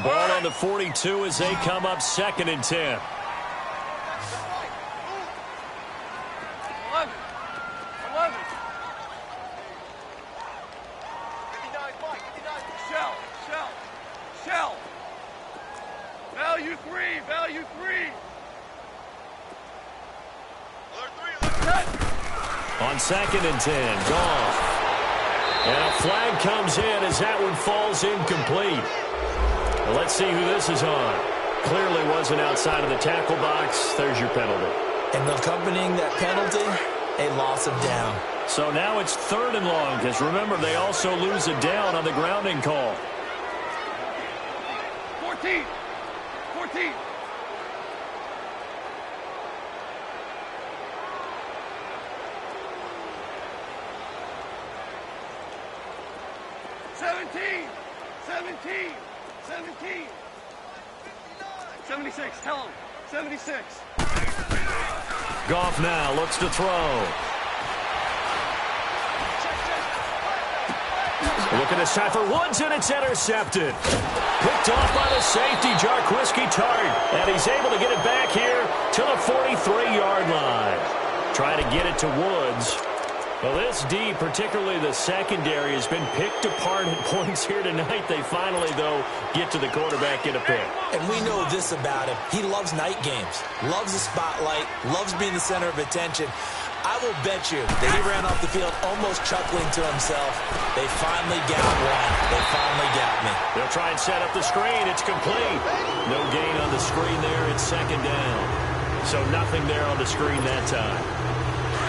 Ball on the 42 as they come up 2nd and 10. 11. 59, Mike. 59. Shell. Value 3. On 2nd and 10, Goff. And a flag comes in as that one falls incomplete. Well, let's see who this is on. Clearly wasn't outside of the tackle box. There's your penalty. And accompanying that penalty, a loss of down. So now it's 3rd and long, because remember, they also lose a down on the grounding call. 14. 76, tell him. 76. Goff now looks to throw. Looking to shot for Woods, and it's intercepted. Picked off by the safety, Jarquiski Tart. And he's able to get it back here to the 43-yard line. Try to get it to Woods. Well, this D, particularly the secondary, has been picked apart at points here tonight. They finally, though, get to the quarterback, get a pick. And we know this about him. He loves night games, loves the spotlight, loves being the center of attention. I will bet you that he ran off the field almost chuckling to himself. They finally got one. They finally got me. They'll try and set up the screen. It's complete. No gain on the screen there. It's 2nd down. So nothing there on the screen that time.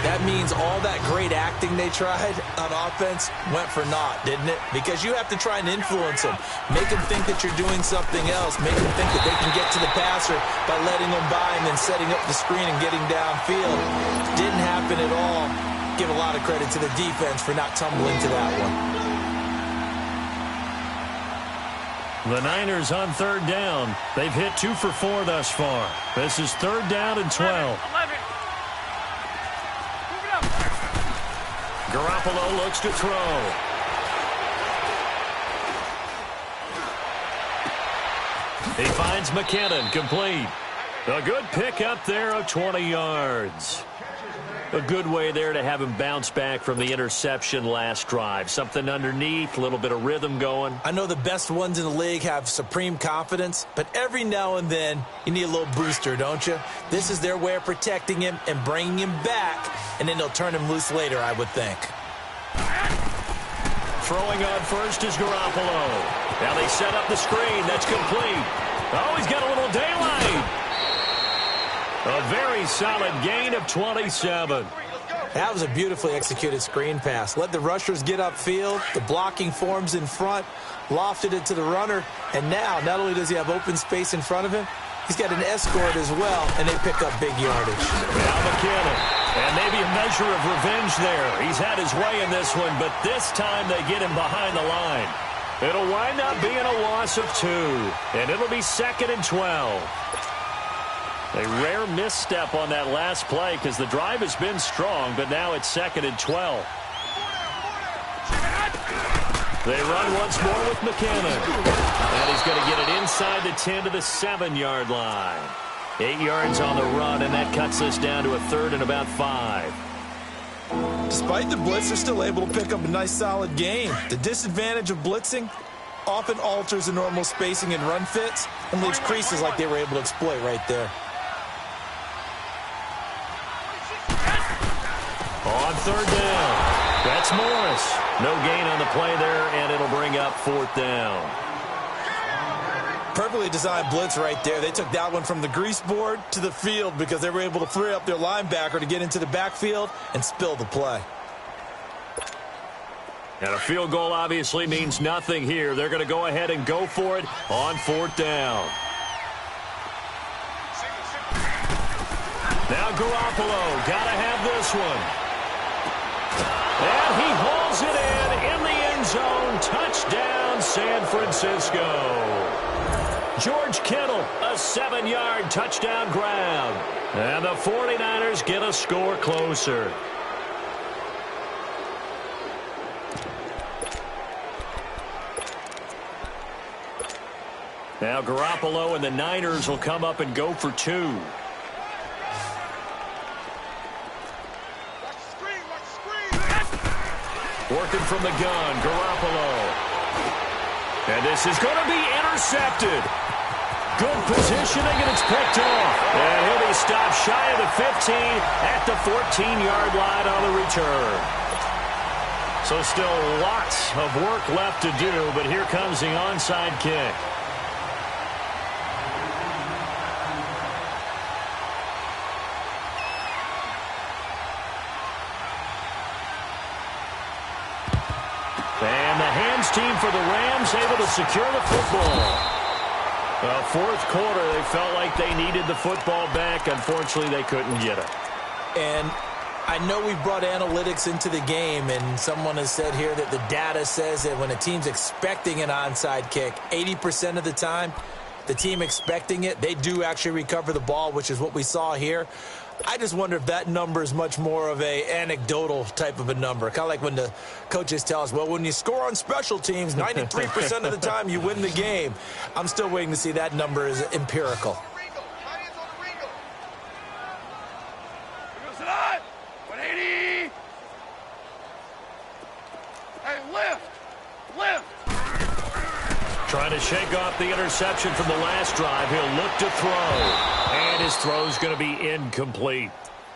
That means all that great acting they tried on offense went for naught, didn't it? Because you have to try and influence them. Make them think that you're doing something else. Make them think that they can get to the passer by letting them by and then setting up the screen and getting downfield. Didn't happen at all. Give a lot of credit to the defense for not tumbling to that one. The Niners on 3rd down. They've hit 2 for 4 thus far. This is 3rd down and 12. 11. Garoppolo looks to throw. He finds McKinnon, complete. A good pick up there of 20 yards. A good way there to have him bounce back from the interception last drive. Something underneath, a little bit of rhythm going. I know the best ones in the league have supreme confidence, but every now and then you need a little booster, don't you? This is their way of protecting him and bringing him back, and then they'll turn him loose later, I would think. Throwing on first is Garoppolo. Now they set up the screen. That's complete. Oh, he's got a little daylight. A very solid gain of 27. That was a beautifully executed screen pass. Let the rushers get upfield. The blocking forms in front. Lofted it to the runner. And now, not only does he have open space in front of him, he's got an escort as well, and they pick up big yardage. Now McKinnon. And maybe a measure of revenge there. He's had his way in this one, but this time they get him behind the line. It'll wind up being a loss of 2, and it'll be 2nd and 12. A rare misstep on that last play because the drive has been strong, but now it's 2nd and 12. They run once more with McKinnon. And he's going to get it inside the 10 to the 7-yard line. 8 yards on the run, and that cuts us down to a 3rd and about 5. Despite the blitz, they're still able to pick up a nice, solid gain. The disadvantage of blitzing often alters the normal spacing and run fits and leaves creases like they were able to exploit right there. On 3rd down, that's Morris. No gain on the play there, and it'll bring up 4th down. Perfectly designed blitz right there. They took that one from the grease board to the field because they were able to free up their linebacker to get into the backfield and spill the play. And a field goal obviously means nothing here. They're going to go ahead and go for it on 4th down. Now Garoppolo, got to have this one. And he hauls it in the end zone. Touchdown, San Francisco. George Kittle, a 7-yard touchdown grab. And the 49ers get a score closer. Now Garoppolo and the Niners will come up and go for 2. Working from the gun, Garoppolo. And this is going to be intercepted. Good positioning, and it's picked off. And he'll be stopped shy of the 15 at the 14-yard line on the return. So still lots of work left to do, but here comes the onside kick. And the hands team for the Rams able to secure the football. Well, 4th quarter, they felt like they needed the football back. Unfortunately, they couldn't get it. And I know we brought analytics into the game, and someone has said here that the data says that when a team's expecting an onside kick, 80% of the time, the team expecting it, they do actually recover the ball, which is what we saw here. I just wonder if that number is much more of a anecdotal type of a number. Kind of like when the coaches tell us, well, when you score on special teams, 93% of the time you win the game. I'm still waiting to see that number is empirical. Trying to shake off the interception from the last drive. He'll look to throw. And his throw's going to be incomplete.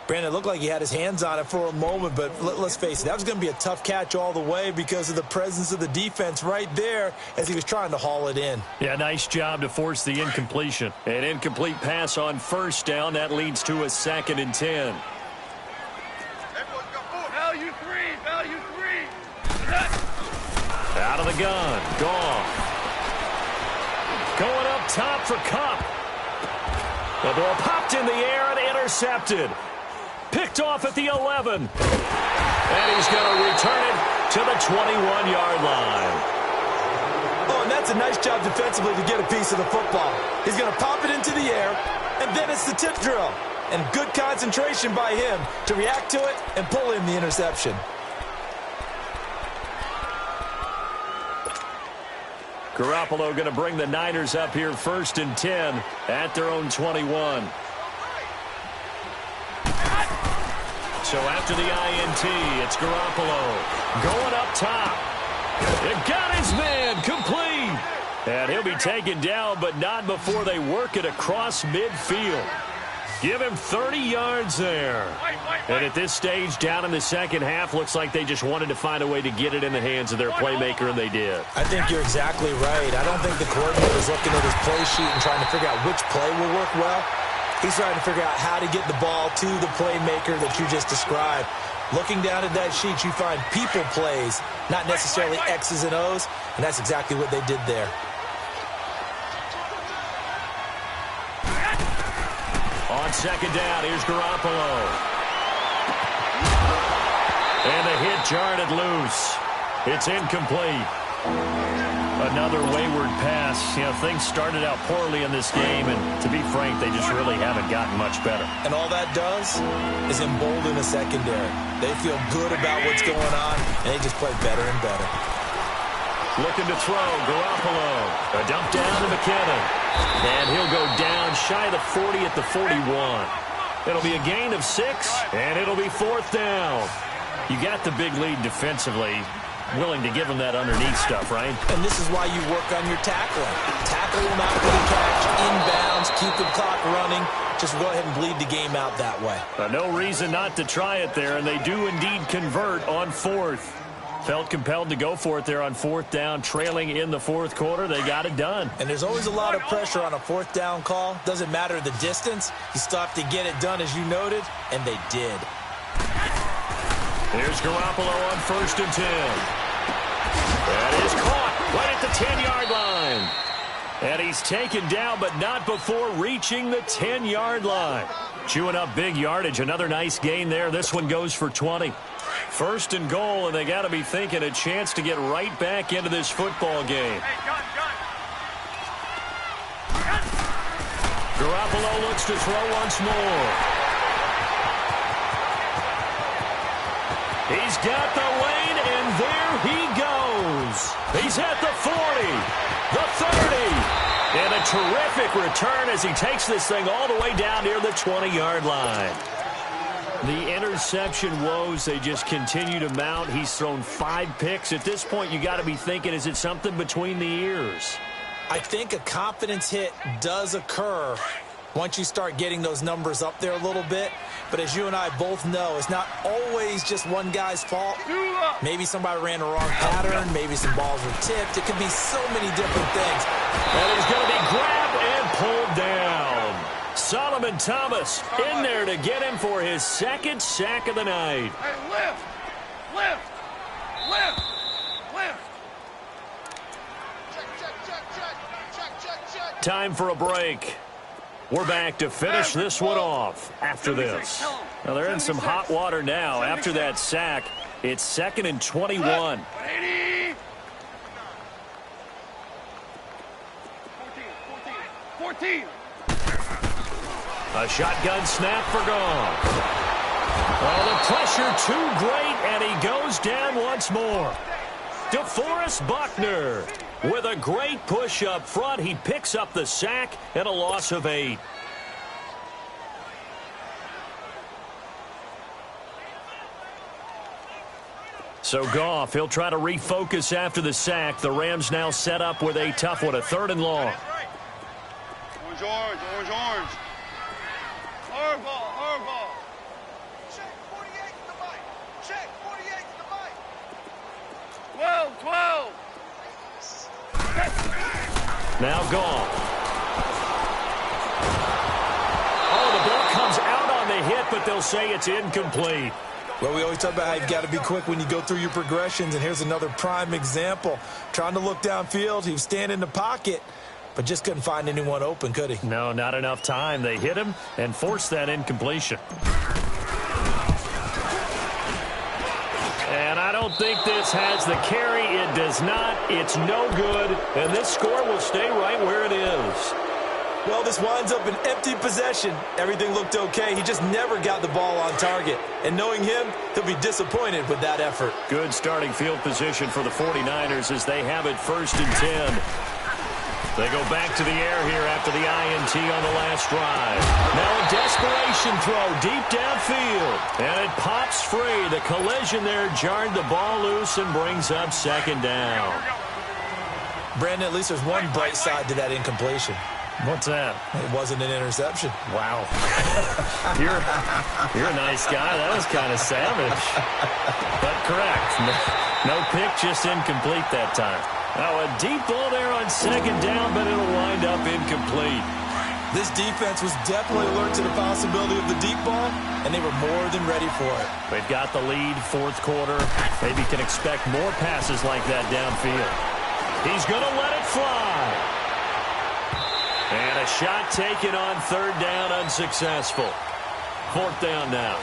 Brandon, it looked like he had his hands on it for a moment, but let's face it, that was going to be a tough catch all the way because of the presence of the defense right there as he was trying to haul it in. Yeah, nice job to force the incompletion. An incomplete pass on 1st down. That leads to a 2nd and 10. Value three. Out of the gun. Goff. Going up top for Kupp. The ball popped in the air and intercepted. Picked off at the 11. And he's going to return it to the 21-yard line. Oh, and that's a nice job defensively to get a piece of the football. He's going to pop it into the air, and then it's the tip drill. And good concentration by him to react to it and pull in the interception. Garoppolo going to bring the Niners up here 1st and 10 at their own 21. So after the INT, it's Garoppolo going up top. It got his man complete. And he'll be taken down, but not before they work it across midfield. Give him 30 yards there. And at this stage, down in the second half, looks like they just wanted to find a way to get it in the hands of their playmaker, and they did. I think you're exactly right. I don't think the coordinator is looking at his play sheet and trying to figure out which play will work well. He's trying to figure out how to get the ball to the playmaker that you just described. Looking down at that sheet, you find people plays, not necessarily X's and O's, and that's exactly what they did there. On second down, here's Garoppolo. And the hit jarred it loose. It's incomplete. Another wayward pass. You know, things started out poorly in this game, and to be frank, they just really haven't gotten much better. And all that does is embolden the secondary. They feel good about what's going on, and they just play better and better. Looking to throw, Garoppolo. A dump down to McKinnon. And he'll go down shy of the 40 at the 41. It'll be a gain of 6, and it'll be 4th down. You got the big lead defensively. Willing to give him that underneath stuff, right? And this is why you work on your tackling. Tackle him after the catch, inbounds, keep the clock running. Just go ahead and bleed the game out that way. No reason not to try it there, and they do indeed convert on 4th. Felt compelled to go for it there on 4th down, trailing in the 4th quarter. They got it done. And there's always a lot of pressure on a 4th down call. Doesn't matter the distance. You still have to get it done, as you noted, and they did. Here's Garoppolo on 1st and 10. That is caught right at the 10-yard line. And he's taken down, but not before reaching the 10-yard line. Chewing up big yardage. Another nice gain there. This one goes for 20. 1st and goal, and they got to be thinking a chance to get right back into this football game. Garoppolo looks to throw once more. He's got the lane, and there he goes. He's at the 40, the 30, and a terrific return as he takes this thing all the way down near the 20-yard line. The interception woes, they just continue to mount. He's thrown 5 picks. At this point, you got to be thinking, is it something between the ears? I think a confidence hit does occur once you start getting those numbers up there a little bit. But as you and I both know, it's not always just one guy's fault. Maybe somebody ran the wrong pattern. Maybe some balls were tipped. It could be so many different things. And he's going to be grabbed and pulled down. Solomon Thomas in there to get him for his 2nd sack of the night. Hey, lift! Lift! Lift! Lift! Check, check, check, check. Check, check, check. Time for a break. We're back to finish this one off after this. Now, they're in some hot water now. After that sack, it's 2nd and 21. 14. A shotgun snap for gone. Oh, the pressure too great, and he goes down once more. DeForest Buckner with a great push up front. He picks up the sack and a loss of 8. So Goff, he'll try to refocus after the sack. The Rams now set up with a tough one, a 3rd and long. Orange, orange, orange, orange. Hard ball. Check 48 to the mic. Check 48 to the mic. 12. Now Goff. Oh, the ball comes out on the hit, but they'll say it's incomplete. Well, we always talk about how you've got to be quick when you go through your progressions, and here's another prime example. Trying to look downfield, he was standing in the pocket, but just couldn't find anyone open, could he? No, not enough time. They hit him and forced that incompletion. And I don't think this has the carry. It does not. It's no good, and this score will stay right where it is. Well, this winds up an empty possession. Everything looked okay. He just never got the ball on target. And knowing him, he'll be disappointed with that effort. Good starting field position for the 49ers as they have it 1st and 10. They go back to the air here after the INT on the last drive. Now a desperation throw deep downfield. And it pops free. The collision there jarred the ball loose and brings up 2nd down. Brandon, at least there's one bright side to that incompletion. What's that? It wasn't an interception. Wow. You're a nice guy. That was kind of savage. But correct. No pick, just incomplete that time. Now a deep ball there on 2nd down, but it'll wind up incomplete. This defense was definitely alert to the possibility of the deep ball, and they were more than ready for it. They've got the lead, fourth quarter. Maybe can expect more passes like that downfield. He's going to let it fly. And a shot taken on third down, unsuccessful. Fourth down now.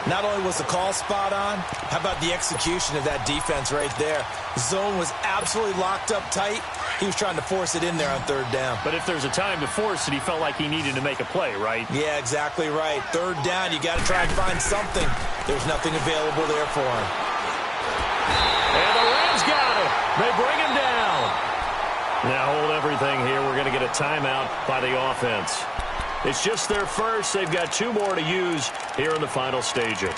Not only was the call spot on, how about the execution of that defense right there? Zone was absolutely locked up tight. He was trying to force it in there on third down. But if there's a time to force it, he felt like he needed to make a play, right? Yeah, exactly right. Third down, you got to try and find something. There's nothing available there for him. And the Rams got him. They bring him down. Now hold everything here. We're going to get a timeout by the offense. It's just their first. They've got 2 more to use here in the final stages.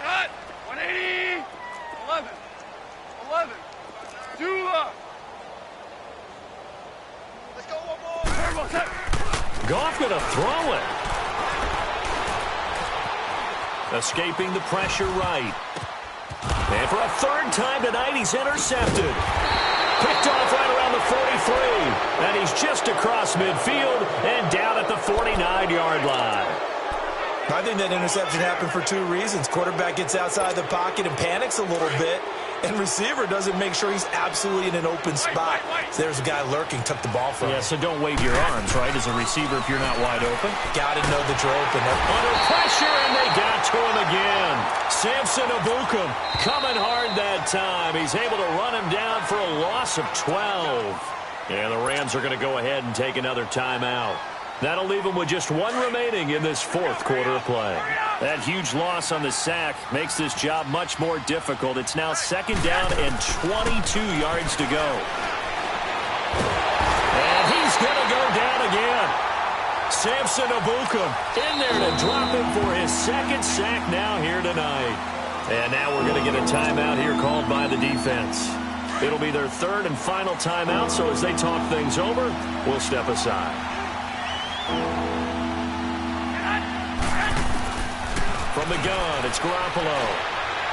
Cut! 180! 11. 11. Dula! Let's go one more! Terrible set! Goff going to throw it. Escaping the pressure right. And for a third time tonight, he's intercepted. Picked off right around the 43. And he's just across midfield and down at the 49-yard line. I think that interception happened for 2 reasons. Quarterback gets outside the pocket and panics a little bit. And receiver doesn't make sure he's absolutely in an open spot. So there's a guy lurking, took the ball from him. Yeah, so don't wave your arms, right, as a receiver if you're not wide open. Got to know that you're open. Under pressure, and they got to him again. Samson Ebukam coming hard that time. He's able to run him down for a loss of 12. And the Rams are going to go ahead and take another timeout. That'll leave them with just 1 remaining in this fourth quarter of play. That huge loss on the sack makes this job much more difficult. It's now second down and 22 yards to go. And he's going to go down again. Samson Ebukam in there to drop him for his second sack now here tonight. And now we're going to get a timeout here called by the defense. It'll be their third and final timeout, so as they talk things over, we'll step aside. From the gun, it's Garoppolo.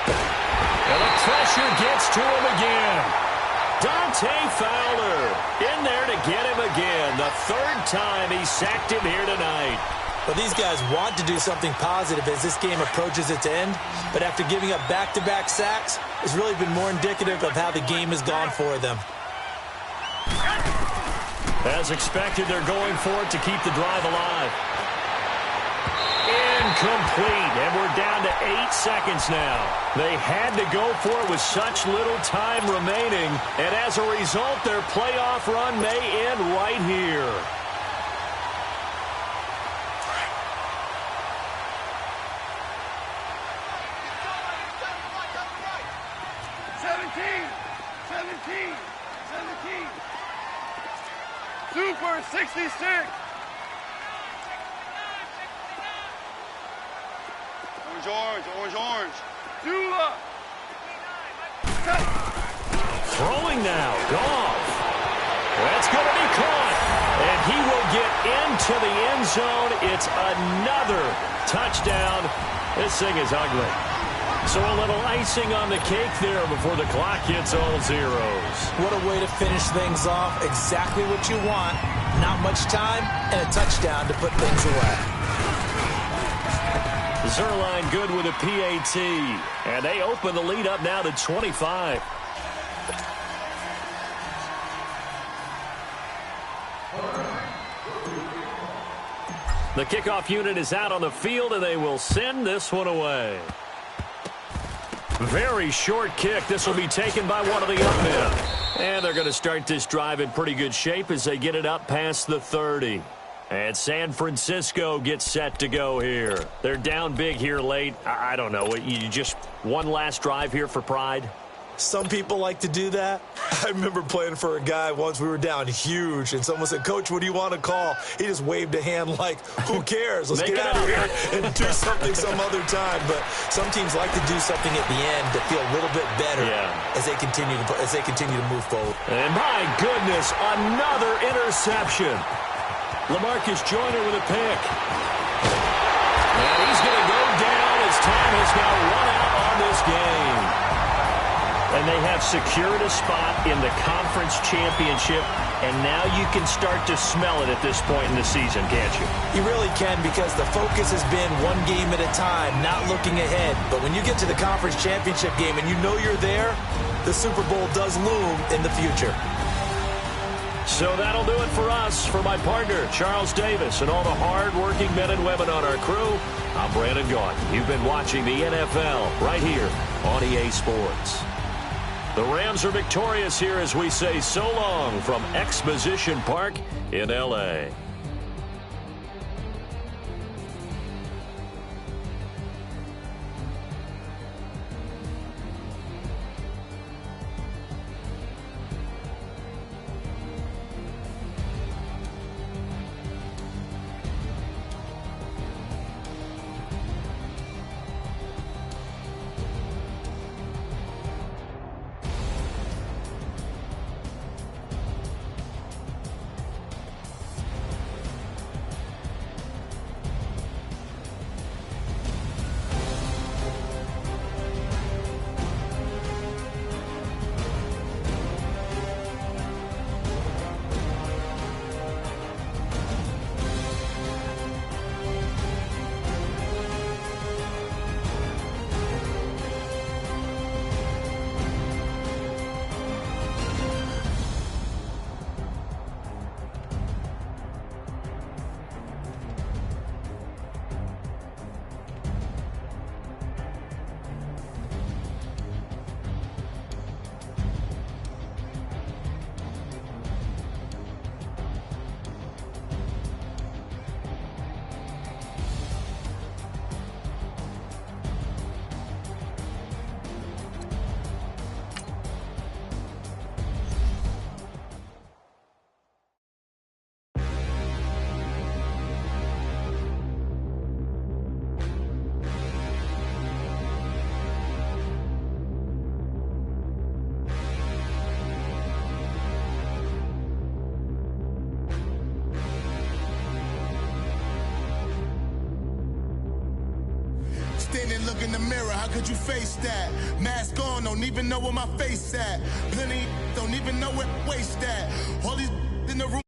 And the pressure gets to him again. Dante Fowler in there to get him again. The third time he sacked him here tonight. But these guys want to do something positive as this game approaches its end. But after giving up back-to-back sacks, it's really been more indicative of how the game has gone for them. As expected, they're going for it to keep the drive alive. Incomplete, and we're down to 8 seconds now. They had to go for it with such little time remaining, and as a result, their playoff run may end right here. Super 66. Orange. Dula. Throwing now, Goff. That's going to be caught, and he will get into the end zone. It's another touchdown. This thing is ugly. So a little icing on the cake there before the clock hits all zeros. What a way to finish things off. Exactly what you want. Not much time and a touchdown to put things away. Zerline good with a PAT. And they open the lead up now to 25. The kickoff unit is out on the field, and they will send this one away. Very short kick. This will be taken by one of the up men. And they're going to start this drive in pretty good shape as they get it up past the 30. And San Francisco gets set to go here. They're down big here late. I don't know. You just one last drive here for pride? Some people like to do that. I remember playing for a guy once. We were down huge, and someone said, "Coach, what do you want to call?" He just waved a hand like, who cares? Let's get out of here and do something some other time. But some teams like to do something at the end to feel a little bit better as they continue to move forward. And my goodness, another interception. LaMarcus Joyner with a pick. And he's going to go down as time has now run out on this game. And they have secured a spot in the conference championship, and now you can start to smell it at this point in the season, can't you? You really can, because the focus has been one game at a time, not looking ahead. But when you get to the conference championship game and you know you're there, the Super Bowl does loom in the future. So that'll do it for us. For my partner, Charles Davis, and all the hard-working men and women on our crew, I'm Brandon Gaudin. You've been watching the NFL right here on EA Sports. The Rams are victorious here as we say so long from Exposition Park in L.A. Standing, look in the mirror, how could you face that? Mask on, don't even know where my face at. Plenty don't even know where waist at. All these in the room